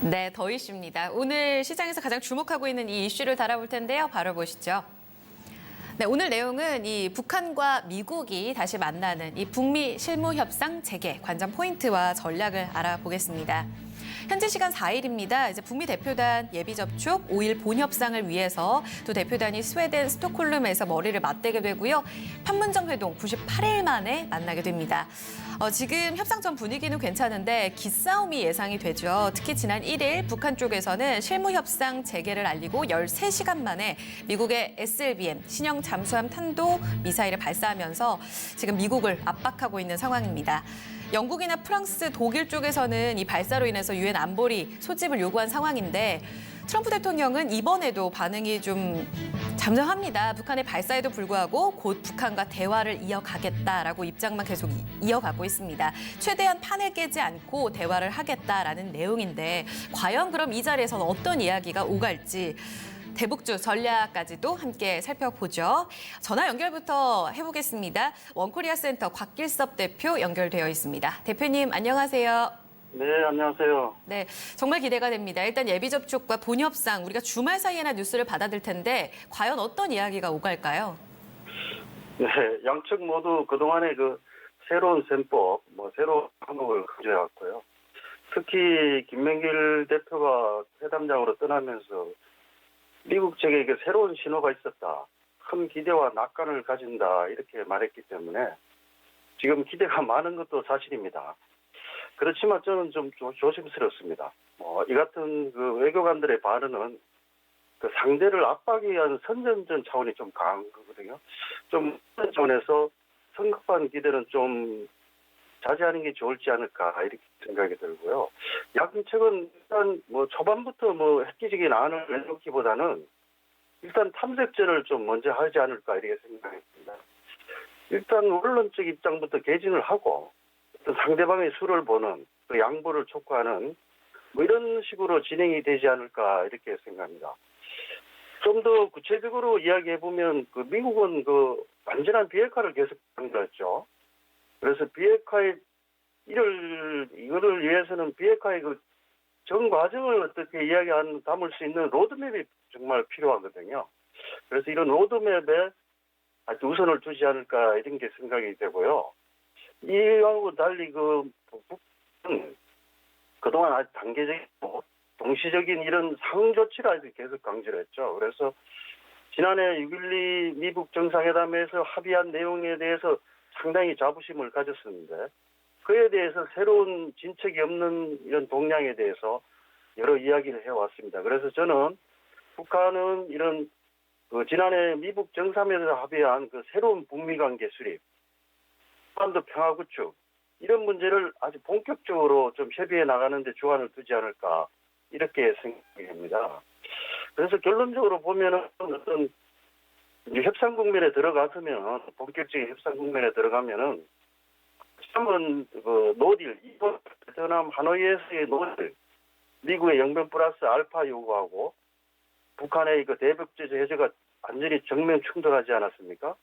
네, 더 이슈입니다. 오늘 시장에서 가장 주목하고 있는 이 이슈를 다뤄볼 텐데요. 바로 보시죠. 네, 오늘 내용은 이 북한과 미국이 다시 만나는 이 북미 실무 협상 재개 관전 포인트와 전략을 알아보겠습니다. 현지 시간 4일입니다. 이제 북미 대표단 예비 접촉 5일 본협상을 위해서 두 대표단이 스웨덴 스톡홀름에서 머리를 맞대게 되고요. 판문점 회동 98일 만에 만나게 됩니다. 지금 협상 전 분위기는 괜찮은데 기싸움이 예상이 되죠. 특히 지난 1일 북한 쪽에서는 실무 협상 재개를 알리고 13시간 만에 미국의 SLBM 신형 잠수함 탄도 미사일을 발사하면서 지금 미국을 압박하고 있는 상황입니다. 영국이나 프랑스, 독일 쪽에서는 이 발사로 인해서 유엔 안보리 소집을 요구한 상황인데 트럼프 대통령은 이번에도 반응이 좀 잠잠합니다. 북한의 발사에도 불구하고 곧 북한과 대화를 이어가겠다라고 입장만 계속 이어가고 있습니다. 최대한 판을 깨지 않고 대화를 하겠다라는 내용인데 과연 그럼 이 자리에서는 어떤 이야기가 오갈지 대북주 전략까지도 함께 살펴보죠. 전화 연결부터 해보겠습니다. 원코리아 센터 곽길섭 대표 연결되어 있습니다. 대표님 안녕하세요. 네, 안녕하세요. 네, 정말 기대가 됩니다. 일단 예비 접촉과 본협상 우리가 주말 사이에나 뉴스를 받아들 텐데 과연 어떤 이야기가 오갈까요? 네, 양측 모두 그동안의 그 새로운 셈법, 새로운 방법을 가져왔고요. 특히 김명길 대표가 회담장으로 떠나면서 미국 측에게 새로운 신호가 있었다. 큰 기대와 낙관을 가진다. 이렇게 말했기 때문에 지금 기대가 많은 것도 사실입니다. 그렇지만 저는 좀 조심스럽습니다. 이 같은 그 외교관들의 발언은 그 상대를 압박하기 위한 선전전 차원이 좀 강한 거거든요. 좀 그런 차원에서 성급한 기대는 좀 자제하는 게 좋을지 않을까 이렇게 생각이 들고요. 양측은 일단 초반부터 획기적인 안을 내놓기보다는 일단 탐색전을 좀 먼저 하지 않을까 이렇게 생각했습니다. 일단 원론적 입장부터 개진을 하고 어떤 상대방의 수를 보는 그 양보를 촉구하는 이런 식으로 진행이 되지 않을까 이렇게 생각합니다. 좀 더 구체적으로 이야기해 보면 그 미국은 그 완전한 비핵화를 계속 강조했죠. 그래서 비핵화의 이거를 위해서는 비핵화의 그 전 과정을 어떻게 담을 수 있는 로드맵이 정말 필요하거든요. 그래서 이런 로드맵에 아주 우선을 두지 않을까 이런 게 생각이 되고요. 이하고 달리 북은 그동안 아주 단계적이고 동시적인 이런 상응 조치를 아주 계속 강조를 했죠. 그래서 지난해 6.12 미국 정상회담에서 합의한 내용에 대해서 상당히 자부심을 가졌었는데 그에 대해서 새로운 진척이 없는 이런 동향에 대해서 여러 이야기를 해왔습니다. 그래서 저는 북한은 이런 지난해 미국 정상회담에서 합의한 그 새로운 북미 관계 수립, 한반도 평화 구축 이런 문제를 아주 본격적으로 좀 협의해 나가는 데 주안을 두지 않을까 이렇게 생각이 됩니다. 그래서 결론적으로 보면은 어떤 협상 국면에 들어갔으면 본격적인 협상 국면에 들어가면은 한번 노딜 이번 베트남 하노이에서의 노딜 미국의 영변 플러스 알파 요구하고 북한의 그 대북제재 해제가 완전히 정면 충돌하지 않았습니까?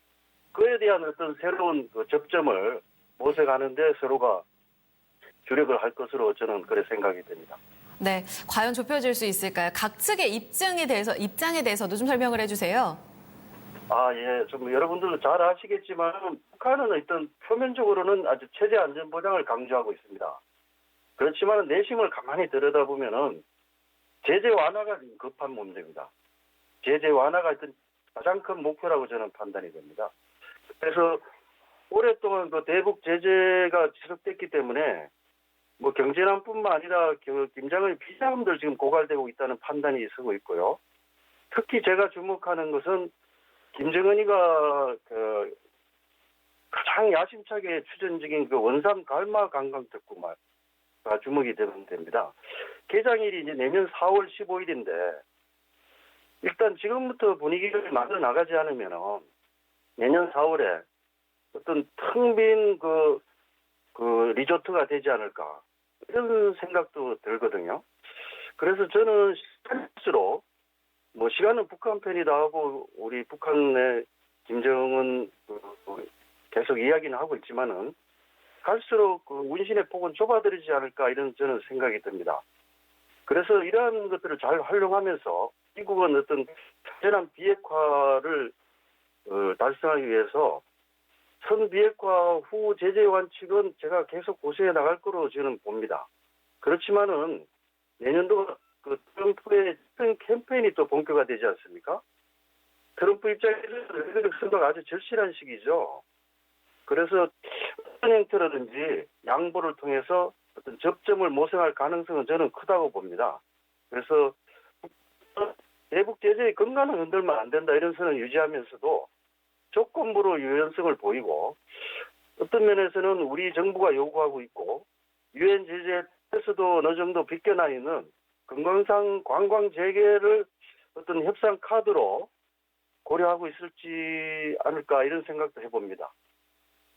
그에 대한 어떤 새로운 그 접점을 모색하는데 서로가 주력을 할 것으로 저는 그렇게 생각이 됩니다. 네, 과연 좁혀질 수 있을까요? 각 측의 입장에 대해서도 좀 설명을 해주세요. 예. 좀 여러분들도 잘 아시겠지만 북한은 일단 표면적으로는 아주 최대 안전 보장을 강조하고 있습니다. 그렇지만 내심을 가만히 들여다보면은 제재 완화가 급한 문제입니다. 제재 완화가 일단 가장 큰 목표라고 저는 판단이 됩니다. 그래서 오랫동안 그 대북 제재가 지속됐기 때문에 경제난뿐만 아니라 김정은의 비자금들 지금 고갈되고 있다는 판단이 서고 있고요. 특히 제가 주목하는 것은 김정은이가 가장 야심차게 추진적인 원산 갈마 관광 특구가 주목이 되면 됩니다. 개장일이 이제 내년 4월 15일인데 일단 지금부터 분위기를 만들어 나가지 않으면 내년 4월에 어떤 텅 빈 리조트가 되지 않을까 이런 생각도 들거든요. 그래서 저는 실수로 시간은 북한 편이다 하고 우리 북한의 김정은 계속 이야기는 하고 있지만은 갈수록 운신의 폭은 좁아들지 않을까 이런 저는 생각이 듭니다. 그래서 이러한 것들을 잘 활용하면서 미국은 어떤 완전한 비핵화를 달성하기 위해서 선비핵화 후 제재 완칙은 제가 계속 고수해 나갈 거로 저는 봅니다. 그렇지만은 내년도 그 트럼프의 캠페인이 또 본격화되지 않습니까? 트럼프 입장에서는 레토릭 선거가 아주 절실한 시기죠. 그래서 어떤 형태라든지 양보를 통해서 어떤 접점을 모색할 가능성은 저는 크다고 봅니다. 그래서 대북 제재의 근간은 흔들면 안 된다 이런 선을 유지하면서도 조건부로 유연성을 보이고 어떤 면에서는 우리 정부가 요구하고 있고 유엔 제재에서도 어느 정도 비껴나 있는 금강산 관광 재개를 어떤 협상 카드로 고려하고 있을지 않을까 이런 생각도 해봅니다.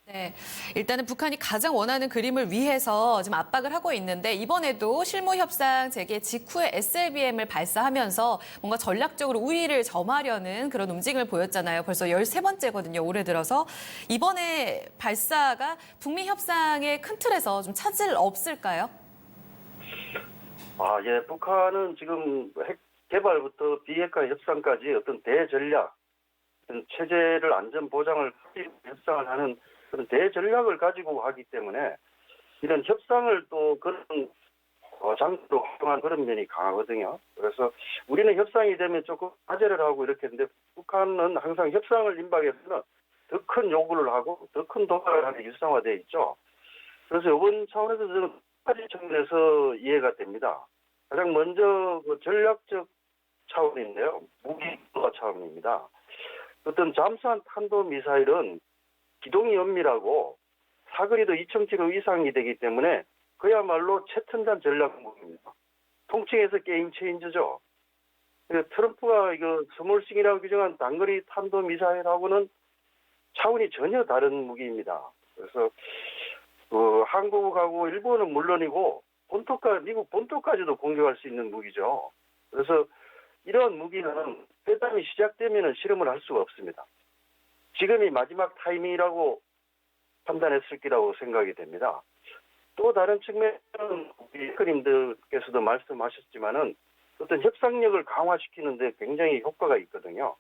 네, 일단은 북한이 가장 원하는 그림을 위해서 지금 압박을 하고 있는데 이번에도 실무 협상 재개 직후에 SLBM을 발사하면서 뭔가 전략적으로 우위를 점하려는 그런 움직임을 보였잖아요. 벌써 13번째거든요, 올해 들어서. 이번에 발사가 북미 협상의 큰 틀에서 좀 차질 없을까요? 예, 북한은 지금 핵 개발부터 비핵화 협상까지 어떤 대전략, 어떤 체제를 안전 보장을 협상을 하는 그런 대전략을 가지고 하기 때문에 이런 협상을 또 그런 장소로 활용한 그런 면이 강하거든요. 그래서 우리는 협상이 되면 조금 하재를 하고 이렇게 했는데 북한은 항상 협상을 임박해서는 더 큰 요구를 하고 더 큰 도발을 하는 일상화되어 있죠. 그래서 이번 차원에서 저는 두 가지 측면에서 이해가 됩니다. 가장 먼저 그 전략적 차원인데요. 무기화 차원입니다. 어떤 잠수함 탄도미사일은 기동이 엄밀하고 사거리도 2,000km 이상이 되기 때문에 그야말로 최첨단 전략 무기입니다. 통칭해서 게임 체인저죠. 트럼프가 이거 스몰싱이라고 규정한 단거리 탄도미사일하고는 차원이 전혀 다른 무기입니다. 그래서 한국하고 일본은 물론이고 미국 본토까지도 공격할 수 있는 무기죠. 그래서 이런 무기는 회담이 시작되면 실험을 할 수가 없습니다. 지금이 마지막 타이밍이라고 판단했을 거라고 생각이 됩니다. 또 다른 측면은 우리 그림들께서도 말씀하셨지만은 어떤 협상력을 강화시키는 데 굉장히 효과가 있거든요.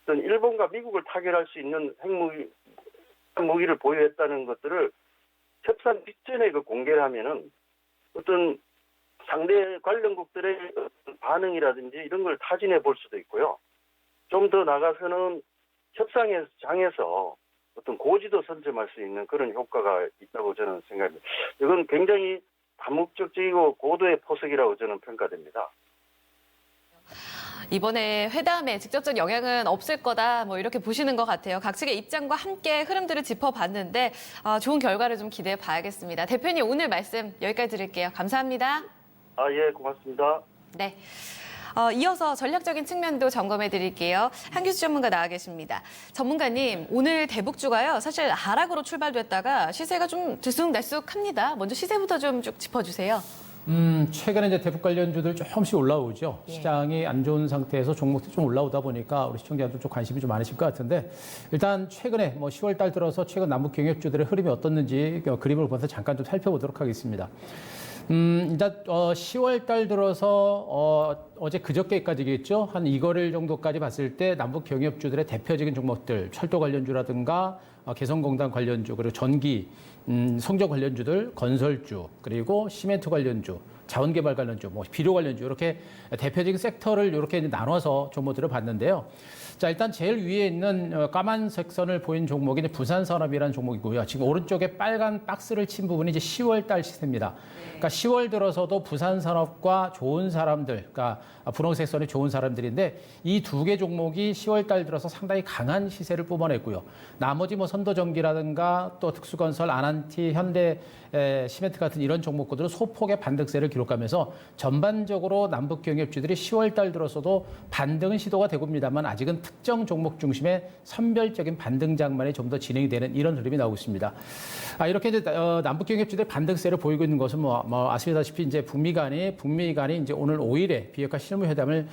어떤 일본과 미국을 타결할 수 있는 핵무기를 보유했다는 것들을 협상 직전에 공개를 하면은 어떤 상대 관련국들의 반응이라든지 이런 걸 타진해 볼 수도 있고요. 좀 더 나가서는 협상장에서 어떤 고지도 선점할 수 있는 그런 효과가 있다고 저는 생각합니다. 이건 굉장히 다목적적이고 고도의 포석이라고 저는 평가됩니다. 이번에 회담에 직접적 영향은 없을 거다, 뭐 이렇게 보시는 것 같아요. 각 측의 입장과 함께 흐름들을 짚어봤는데 좋은 결과를 좀 기대해 봐야겠습니다. 대표님 오늘 말씀 여기까지 드릴게요. 감사합니다. 예, 고맙습니다. 네. 이어서 전략적인 측면도 점검해 드릴게요. 한규수 전문가 나와 계십니다. 전문가님, 오늘 대북주가요. 사실 하락으로 출발됐다가 시세가 좀 들쑥날쑥합니다. 먼저 시세부터 좀 쭉 짚어주세요. 최근에 이제 대북 관련주들 조금씩 올라오죠. 예. 시장이 안 좋은 상태에서 종목들이 좀 올라오다 보니까 우리 시청자들 좀 관심이 좀 많으실 것 같은데 일단 최근에 10월 달 들어서 최근 남북 경협주들의 흐름이 어떻는지 그림을 보면서 잠깐 좀 살펴보도록 하겠습니다. 일단 10월 달 들어서 어제 그저께까지겠죠. 한 2거래일 정도까지 봤을 때 남북 경협주들의 대표적인 종목들, 철도 관련주라든가 개성공단 관련주, 그리고 전기, 성적 관련주들, 건설주, 그리고 시멘트 관련주, 자원개발 관련주, 비료 관련주 이렇게 대표적인 섹터를 이렇게 나눠서 종목들을 봤는데요. 자, 일단 제일 위에 있는 까만색 선을 보인 종목이 이제 부산산업이라는 종목이고요. 지금 오른쪽에 빨간 박스를 친 부분이 이제 10월 달 시세입니다. 그러니까 10월 들어서도 부산산업과 좋은 사람들, 그러니까 분홍색 선이 좋은 사람들인데 이 두 개 종목이 10월 달 들어서 상당히 강한 시세를 뿜어냈고요. 나머지 선도전기라든가 또 특수건설, 아난티, 현대 시멘트 같은 이런 종목들은 소폭의 반등세를 기록하면서 전반적으로 남북 경협주들이 10월 달 들어서도 반등은 시도가 되고 있습니다만 아직은 특정 종목 중심의 선별적인 반등 장만이 좀 더 진행이 되는 이런 흐름이 나오고 있습니다. 이렇게 이제 남북 경협주들 반등세를 보이고 있는 것은 아시다시피 이제 북미 간이 이제 오늘 5일에 비핵화 실무회담을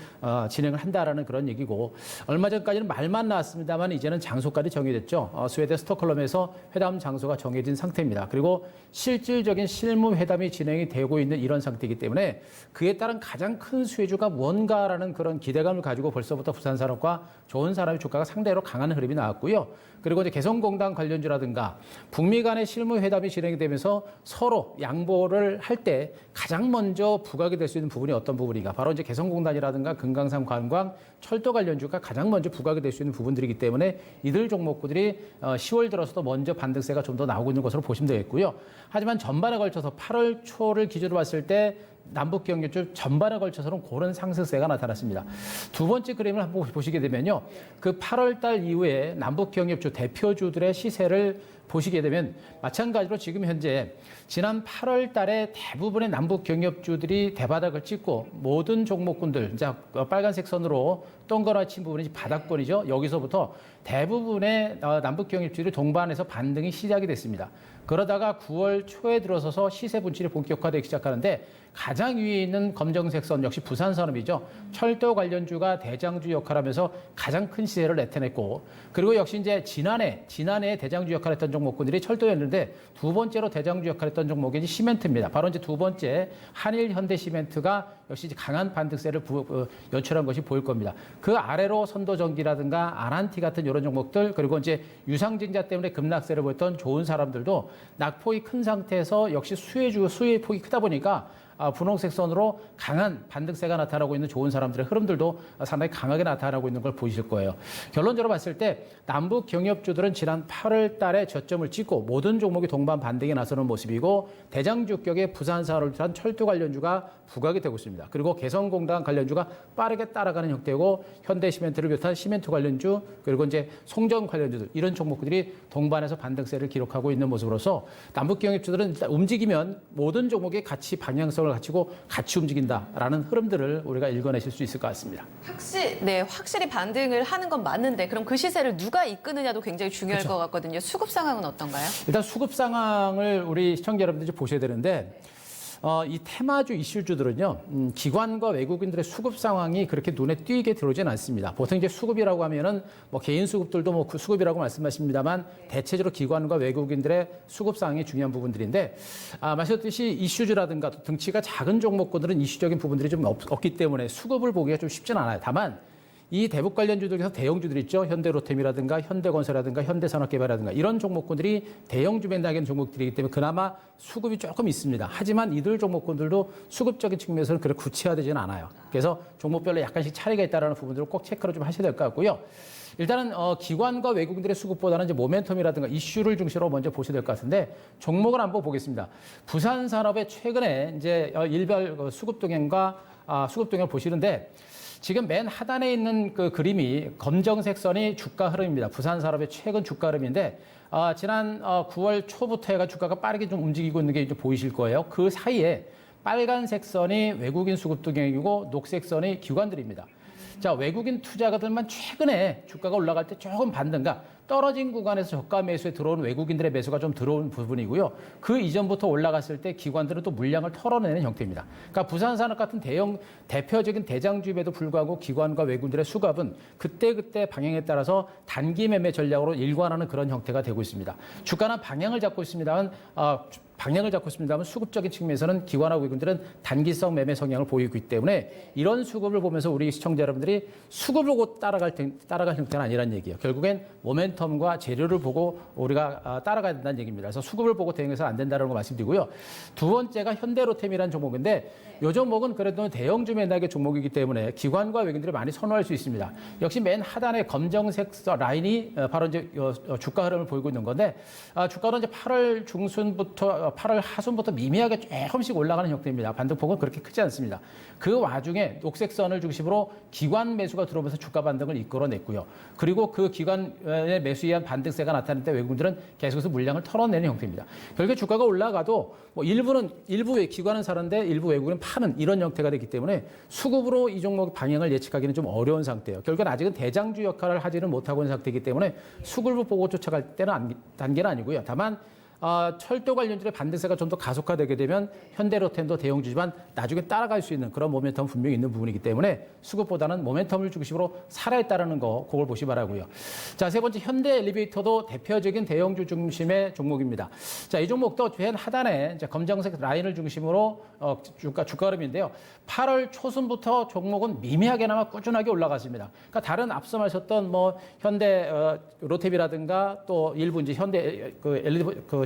진행을 한다라는 그런 얘기고 얼마 전까지는 말만 나왔습니다만 이제는 장소까지 정해졌죠. 스웨덴 스톡홀름에서 회담 장소가 정해진 상태입니다. 그리고 실질적인 실무회담이 진행이 되고 있는 이런 상태. 상태이기 때문에 그에 따른 가장 큰 수혜주가 뭔가라는 그런 기대감을 가지고 벌써부터 부산산업과 좋은사람의 주가가 상대로 강한 흐름이 나왔고요. 그리고 이제 개성공단 관련주라든가 북미 간의 실무회담이 진행이 되면서 서로 양보를 할 때 가장 먼저 부각이 될 수 있는 부분이 어떤 부분인가? 바로 이제 개성공단이라든가 금강산 관광, 철도 관련주가 가장 먼저 부각이 될 수 있는 부분들이기 때문에 이들 종목들이 10월 들어서도 먼저 반등세가 좀 더 나오고 있는 것으로 보시면 되겠고요. 하지만 전반에 걸쳐서 8월 초를 기준으로 봤을 때 남북경협주 전반에 걸쳐서는 그런 상승세가 나타났습니다. 두 번째 그림을 한번 보시게 되면요. 그 8월 달 이후에 남북경협주 대표주들의 시세를 보시게 되면 마찬가지로 지금 현재 지난 8월 달에 대부분의 남북경협주들이 대바닥을 찍고 모든 종목군들, 이제 빨간색 선으로 동그랗게 친 부분이 바닥권이죠. 여기서부터 대부분의 남북경협주들이 동반해서 반등이 시작이 됐습니다. 그러다가 9월 초에 들어서서 시세 분출이 본격화되기 시작하는데 가장 위에 있는 검정색 선 역시 부산산업이죠. 철도 관련주가 대장주 역할하면서 가장 큰 시세를 나타냈고 그리고 역시 이제 지난해 대장주 역할했던 종목군들이 철도였는데 두 번째로 대장주 역할했던 종목이 시멘트입니다. 바로 이제 두 번째 한일 현대시멘트가 역시 강한 반등세를 연출한 것이 보일 겁니다. 그 아래로 선도전기라든가 아란티 같은 이런 종목들 그리고 이제 유상증자 때문에 급락세를 보였던 좋은 사람들도 낙폭이 큰 상태에서 역시 수혜의 폭이 크다 보니까 분홍색 선으로 강한 반등세가 나타나고 있는 좋은 사람들의 흐름들도 상당히 강하게 나타나고 있는 걸 보이실 거예요. 결론적으로 봤을 때 남북 경협주들은 지난 8월 달에 저점을 찍고 모든 종목이 동반 반등에 나서는 모습이고 대장주격의 부산산업을 비롯한 철도 관련주가 부각이 되고 있습니다. 그리고 개성공단 관련주가 빠르게 따라가는 형태고 현대시멘트를 비롯한 시멘트 관련주 그리고 이제 송전 관련주들 이런 종목들이 동반해서 반등세를 기록하고 있는 모습으로서 남북 경협주들은 일단 움직이면 모든 종목이 같이 방향성을 갖추고 같이 움직인다라는 흐름들을 우리가 읽어내실 수 있을 것 같습니다. 확실히 반등을 하는 건 맞는데 그럼 그 시세를 누가 이끄느냐도 굉장히 중요할 그렇죠. 것 같거든요. 수급 상황은 어떤가요? 일단 수급 상황을 우리 시청자 여러분들이 보셔야 되는데 이 테마주 이슈주들은요, 기관과 외국인들의 수급 상황이 그렇게 눈에 띄게 들어오지는 않습니다. 보통 이제 수급이라고 하면은 뭐 개인 수급들도 뭐 그 수급이라고 말씀하십니다만 대체적으로 기관과 외국인들의 수급 상황이 중요한 부분들인데, 말씀드렸듯이 이슈주라든가 등치가 작은 종목군들은 이슈적인 부분들이 좀 없기 때문에 수급을 보기가 좀 쉽진 않아요. 다만 이 대북 관련주들 중에서 대형주들 있죠. 현대로템이라든가 현대건설이라든가 현대산업개발이라든가 이런 종목군들이 대형주 밴드하는 종목들이기 때문에 그나마 수급이 조금 있습니다. 하지만 이들 종목군들도 수급적인 측면에서는 그렇게 구체화되지는 않아요. 그래서 종목별로 약간씩 차이가 있다는 부분들을 꼭 체크를 좀 하셔야 될 것 같고요. 일단은 기관과 외국인들의 수급보다는 이제 모멘텀이라든가 이슈를 중심으로 먼저 보셔야 될 것 같은데 종목을 한번 보겠습니다. 부산산업의 최근에 이제 일별 수급 동향과 수급 동향을 보시는데 지금 맨 하단에 있는 그 그림이 검정색 선이 주가 흐름입니다. 부산산업의 최근 주가 흐름인데 지난 9월 초부터 해가 주가가 빠르게 좀 움직이고 있는 게 이제 보이실 거예요. 그 사이에 빨간색 선이 외국인 수급 동향이고 녹색 선이 기관들입니다. 자, 외국인 투자가들만 최근에 주가가 올라갈 때 조금 반등가 떨어진 구간에서 저가 매수에 들어온 외국인들의 매수가 좀 들어온 부분이고요. 그 이전부터 올라갔을 때 기관들은 또 물량을 털어내는 형태입니다. 그러니까 부산산업 같은 대표적인 대장주임에도 불구하고 기관과 외국인들의 수급은 그때그때 방향에 따라서 단기 매매 전략으로 일관하는 그런 형태가 되고 있습니다. 주가는 방향을 잡고 있습니다만 수급적인 측면에서는 기관하고 외국인들은 단기성 매매 성향을 보이고 있기 때문에 이런 수급을 보면서 우리 시청자 여러분들이 수급을 보고 따라갈 형태는 아니라는 얘기예요. 결국엔 모멘텀과 재료를 보고 우리가 따라가야 된다는 얘기입니다. 그래서 수급을 보고 대응해서는 안 된다는 거 말씀드리고요. 두 번째가 현대로템이라는 종목인데 이 종목은 그래도 대형주 매매의 종목이기 때문에 기관과 외국인들이 많이 선호할 수 있습니다. 역시 맨 하단에 검정색 라인이 바로 이제 주가 흐름을 보이고 있는 건데 주가는 이제 8월 중순부터 8월 하순부터 미미하게 조금씩 올라가는 형태입니다. 반등폭은 그렇게 크지 않습니다. 그 와중에 녹색 선을 중심으로 기관 매수가 들어오면서 주가 반등을 이끌어냈고요. 그리고 그 기관의 매수에 의한 반등세가 나타날 때 외국인들은 계속해서 물량을 털어내는 형태입니다. 결국에 주가가 올라가도 뭐 일부 기관은 사는데 일부 외국인은 파는 이런 형태가 되기 때문에 수급으로 이 종목 방향을 예측하기는 좀 어려운 상태예요. 결국은 아직은 대장주 역할을 하지는 못하고 있는 상태이기 때문에 수급을 보고 쫓아갈 때는 단계는 아니고요. 다만 철도 관련주의 반등세가 좀 더 가속화되게 되면 현대로템도 대형주지만 나중에 따라갈 수 있는 그런 모멘텀은 분명히 있는 부분이기 때문에 수급보다는 모멘텀을 중심으로 살아있다는 거 그걸 보시 바라고요. 자, 세 번째 현대 엘리베이터도 대표적인 대형주 중심의 종목입니다. 자, 이 종목도 맨 하단에 이제 검정색 라인을 중심으로 주가 흐름인데요. 8월 초순부터 종목은 미미하게나마 꾸준하게 올라갔습니다. 그러니까 다른 앞서 말했던 뭐 현대 로템이라든가 또 일부 이제 현대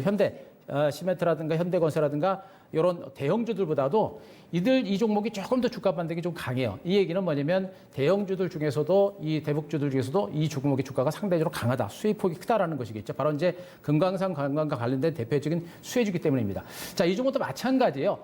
현대 시멘트라든가 현대건설이라든가 이런 대형주들보다도 이 종목이 조금 더 주가 반등이 좀 강해요. 이 얘기는 뭐냐면 대형주들 중에서도 이 대북주들 중에서도 이 종목의 주가가 상대적으로 강하다. 수익폭이 크다라는 것이겠죠. 바로 이제 금강산 관광과 관련된 대표적인 수혜주기 때문입니다. 자, 이 종목도 마찬가지예요.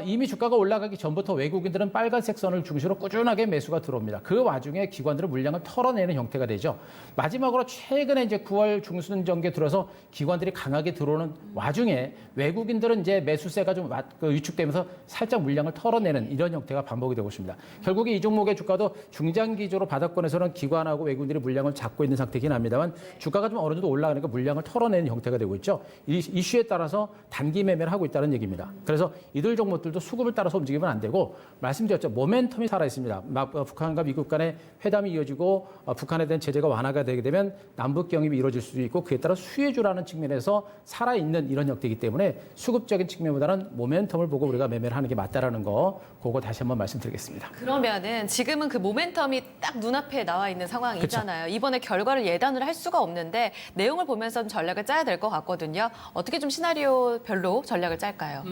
이미 주가가 올라가기 전부터 외국인들은 빨간색 선을 중심으로 꾸준하게 매수가 들어옵니다. 그 와중에 기관들은 물량을 털어내는 형태가 되죠. 마지막으로 최근에 이제 9월 중순 정기에 들어서 기관들이 강하게 들어오는 와중에 외국인들은 이제 매수세가 좀 위축되면서 살짝 물량을 털어내는 이런 형태가 반복이 되고 있습니다. 결국에 이 종목의 주가도 중장기적으로 바닥권에서는 기관하고 외국인들이 물량을 잡고 있는 상태이긴 합니다만 주가가 좀 어느 정도 올라가니까 물량을 털어내는 형태가 되고 있죠. 이 이슈에 따라서 단기 매매를 하고 있다는 얘기입니다. 그래서 이들 종목들도 수급을 따라서 움직이면 안 되고 말씀드렸죠. 모멘텀이 살아있습니다. 북한과 미국 간의 회담이 이어지고 북한에 대한 제재가 완화가 되게 되면 남북 경협이 이루어질 수도 있고 그에 따라 수혜주라는 측면에서 살아있는 이런 형태이기 때문에 수급적인 측면보다는 모멘텀을 보고 우리가 매매를 하는 게 맞다라는 거 그거 다시 한번 말씀드리겠습니다. 그러면은 지금은 그 모멘텀이 딱 눈앞에 나와 있는 상황이잖아요. 그쵸? 이번에 결과를 예단을 할 수가 없는데 내용을 보면서 전략을 짜야 될 것 같거든요. 어떻게 좀 시나리오별로 전략을 짤까요?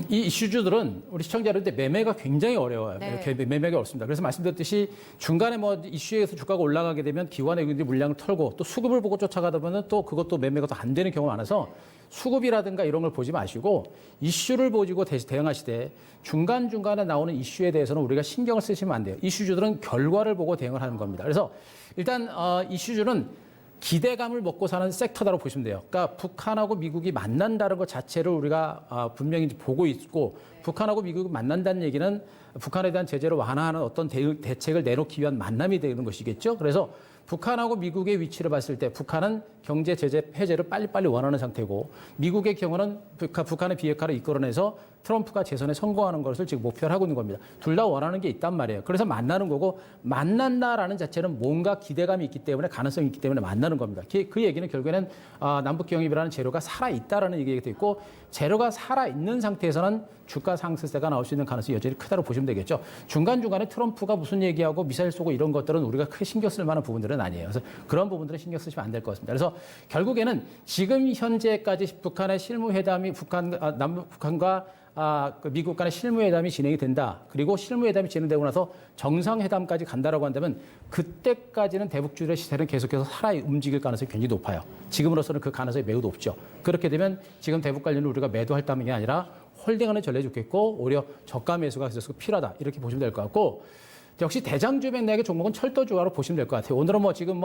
이 이슈주들은 우리 시청자들한테 매매가 굉장히 어려워요. 네. 매매가 어렵습니다. 그래서 말씀드렸듯이 중간에 뭐 이슈에서 주가가 올라가게 되면 기관의 외국인들이 물량을 털고 또 수급을 보고 쫓아가다 보면 또 그것도 매매가 또 안 되는 경우가 많아서 수급이라든가 이런 걸 보지 마시고 이슈를 보시고 대응하시되 중간중간에 나오는 이슈에 대해서는 우리가 신경을 쓰시면 안 돼요. 이슈주들은 결과를 보고 대응을 하는 겁니다. 그래서 일단 이슈주는 기대감을 먹고 사는 섹터다라고 보시면 돼요. 그러니까 북한하고 미국이 만난다는 것 자체를 우리가 분명히 보고 있고 북한하고 미국이 만난다는 얘기는 북한에 대한 제재를 완화하는 어떤 대책을 내놓기 위한 만남이 되는 것이겠죠. 그래서 북한하고 미국의 위치를 봤을 때 북한은 경제 제재 해제를 빨리빨리 원하는 상태고 미국의 경우는 북한의 비핵화를 이끌어내서 트럼프가 재선에 성공하는 것을 지금 목표를 하고 있는 겁니다. 둘 다 원하는 게 있단 말이에요. 그래서 만나는 거고 만난다라는 자체는 뭔가 기대감이 있기 때문에 가능성이 있기 때문에 만나는 겁니다. 그 얘기는 결국에는 남북 경협이라는 재료가 살아있다라는 얘기가 되고 재료가 살아있는 상태에서는 주가 상승세가 나올 수 있는 가능성이 여전히 크다고 보시면 되겠죠. 중간중간에 트럼프가 무슨 얘기하고 미사일 쏘고 이런 것들은 우리가 크게 신경 쓸 만한 부분들은 아니에요. 그래서 그런 부분들은 신경 쓰시면 안 될 것 같습니다. 그래서 결국에는 지금 현재까지 북한의 실무회담이 북한과 미국 간의 실무회담이 진행이 된다. 그리고 실무회담이 진행되고 나서 정상회담까지 간다라고 한다면 그때까지는 대북주의 시세는 계속해서 살아 움직일 가능성이 굉장히 높아요. 지금으로서는 그 가능성이 매우 높죠. 그렇게 되면 지금 대북 관련을 우리가 매도할 게 아니라 홀딩하는 전략이 좋겠고 오히려 저가 매수가 계속 필요하다. 이렇게 보시면 될 것 같고 역시 대장주 맥락의 종목은 철도주가로 보시면 될 것 같아요. 오늘은 지금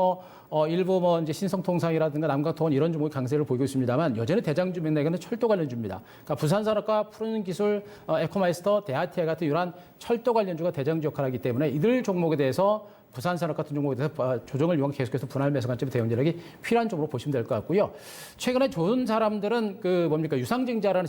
일부 이제 신성통상이라든가 남강통원 이런 종목이 강세를 보이고 있습니다만 여전히 대장주 맥락에는 철도 관련주입니다. 그러니까 부산산업과 푸른기술, 에코마이스터, 대하티아 같은 이러한 철도 관련주가 대장주 역할을 하기 때문에 이들 종목에 대해서 부산산업 같은 종목에 대해서 조정을 이용해 계속해서 분할 매수 관점의 대응 전략이 필요한 쪽으로 보시면 될 것 같고요. 최근에 좋은 사람들은 유상증자라는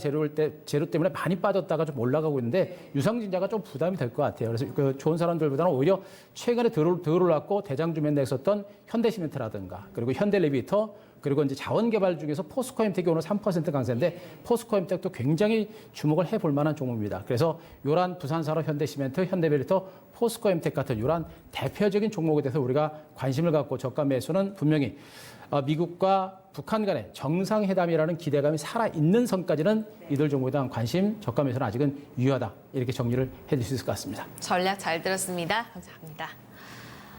재료 때문에 많이 빠졌다가 좀 올라가고 있는데 유상증자가 좀 부담이 될 것 같아요. 그래서 그 좋은 사람들보다는 오히려 최근에 들어올랐고 대장주 맨날 썼던 현대시멘트라든가 그리고 현대레비터 그리고 이제 자원개발 중에서 포스코엠텍이 오늘 3% 강세인데 포스코엠텍도 굉장히 주목을 해볼 만한 종목입니다. 그래서 이러한 부산산업, 현대시멘트, 현대베리터, 포스코엠텍 같은 이러한 대표적인 종목에 대해서 우리가 관심을 갖고 저가 매수는 분명히 미국과 북한 간의 정상회담이라는 기대감이 살아있는 선까지는 이들 종목에 대한 관심, 저가 매수는 아직은 유효하다. 이렇게 정리를 해줄 수 있을 것 같습니다. 전략 잘 들었습니다. 감사합니다.